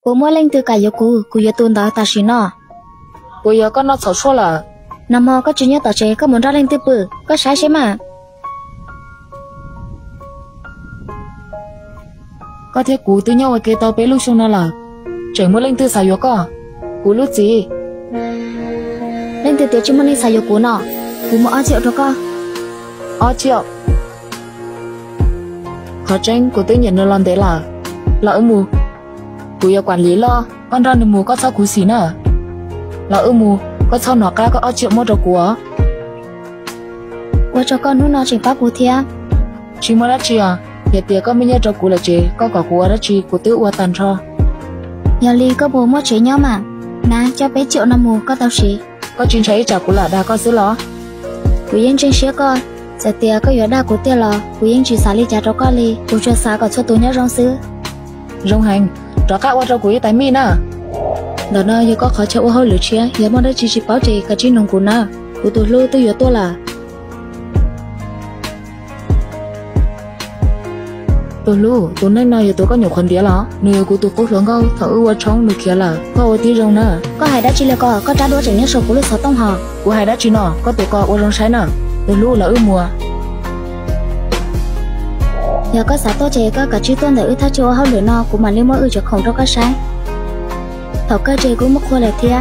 Cô mua lên từ cả yêu cô yêu tuần đó ta xin nó. Cô yêu con nó xấu xua là. Năm mò có chuyện nhớ tao chế có muốn ra lên từ bự, có sai xem mà. Có thể cú từ nhau ở kia tao bé lúc xong nó là. Trời mua lên từ sao yêu có. Cú lúc gì? Lên từ tiết chứ mua lên sao yêu cô nó. Cô mua ở triệu đó co. Ở triệu. Khó tranh của tự nhiên nó làm thế là ở mù. Cú yêu quản lý lo, con ra mù có sao cú xí nữa. Là ở mù, có sao nó ca có ở triệu mua đồ của. Cô cho con lúc nó chỉ bác cô thia. Chỉ mua đã chị à, hiện tiệc có mấy nhớ cho cú là chị, có cả cú đã chị, cú tự ua tàn cho. Giờ ly có bố mua chế nhau mà. Nà, cho bé triệu năm mù có tao xí. Có chuyện cháy chả cú là đã có xứ lo. Cú yên trên xế con. Giờ tiệc có yếu đa của tiệc lò, cú yên chỉ xá ly trả cho con ly, cú cho xá có cho tôi nhớ rong xứ. Rong hành, cho các ua cho cú tại mi nè. Đó nó giờ có khó cho ua hơi lửa chia, giờ mong đã chỉ báo chị cả chi nông cú nè. Cú tôi lưu tôi yếu tôi là. Tôi lưu, tôi nên nói tôi có nhiềuคนเดียวเหรอ Nửa của tôi cố gắng câu, thở ua trong nửa kia là có ua tí rong nè. Có hai đã chỉ là có trả đua chẳng nhớ số cú lúc 6 tông hò. Của hai đã chỉ nọ, có tôi có ua rong sai nè. Tôi lưu là mùa. Giờ có xã tô chế có cả chữ tuần để tha cho hơi lửa no của mà liên mỗi cho không cho có sai. Thảo cơ chế cũng mất khoa là thia.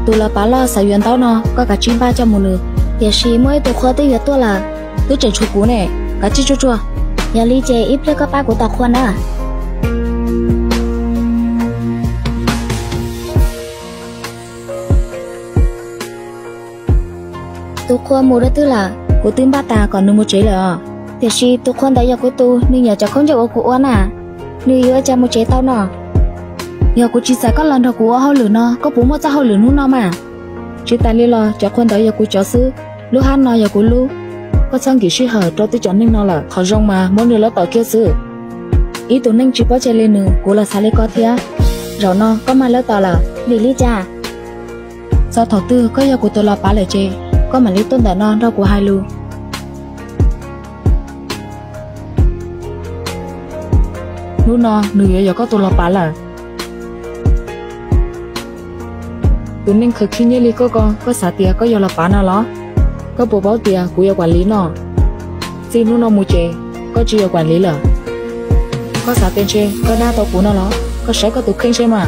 Tôi là bá lo xã viên tao no, có cả chim ba cho một nửa. Giờ xí mỗi tôi khoa tới giờ tôi là tôi chạy chua cú này, cả chi chua. Giờ ly chế ít lấy các ba của tao khoa nữa. Tôi khoa một đó tức là của tim ba ta còn nửa một chế là. Thì khi tôi khoan đấy giờ của tôi nên nhờ cho không cho của anh à nên giờ cho một chế tao nọ giờ của chị sẽ có lần đầu của hao lửa nó có bố một sao hao lửa nút nó mà chị ta li lo cho khoan đấy giờ của chó sư lúc han nó giờ của lu có sang kỹ sư hở cho tôi chọn nên nó là khó rong mà muốn được nó tỏi kia sư ý tôi nên chỉ có chơi lên nữa của là sao lấy có thia rồi nó có mà lấy tỏi là vì lý cha sao thọ tư có giờ của tôi là bá lại chơi có mà lấy tôn đã non đâu của hai lu nụ nó nửa giờ có tôi lo bá là tụi nên khởi khi nhớ li có xả tiền có giờ là bá nào đó có bộ báo tiền của giờ quản lý nó xin nụ nó mua chè có chỉ giờ quản lý là có xả tiền chè có đa tàu của nó đó có sẽ có tụi khen chè mà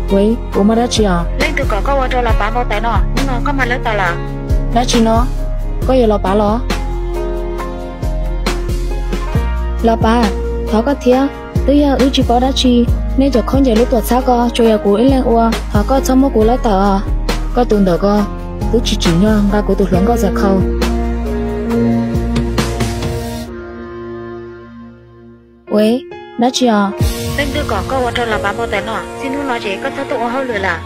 vậy bố mà đã chỉ à lên từ có cho là bá bao tay nó nhưng mà có mà lấy tao là đã chỉ nó có giờ là bá nó là bà thọ có thia tới giờ chỉ có đã chi nên cho không giờ lúc tuột xa co cho giờ của ít lên ua thọ có trong một của lấy tờ có tuần đỡ co tôi chỉ nhau ra của tôi lớn có giật khâu喂đã chi à lên từ có cho là bá bao tay nó xin nó nói chỉ có thao tụng hơi lười là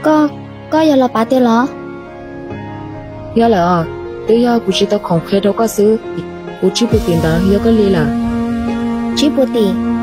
có giờ là bá tiền lo giờ là tới giờ của chị tao không khéo đâu có xứ của chị bù tiền đó giờ có li là chị bù tiền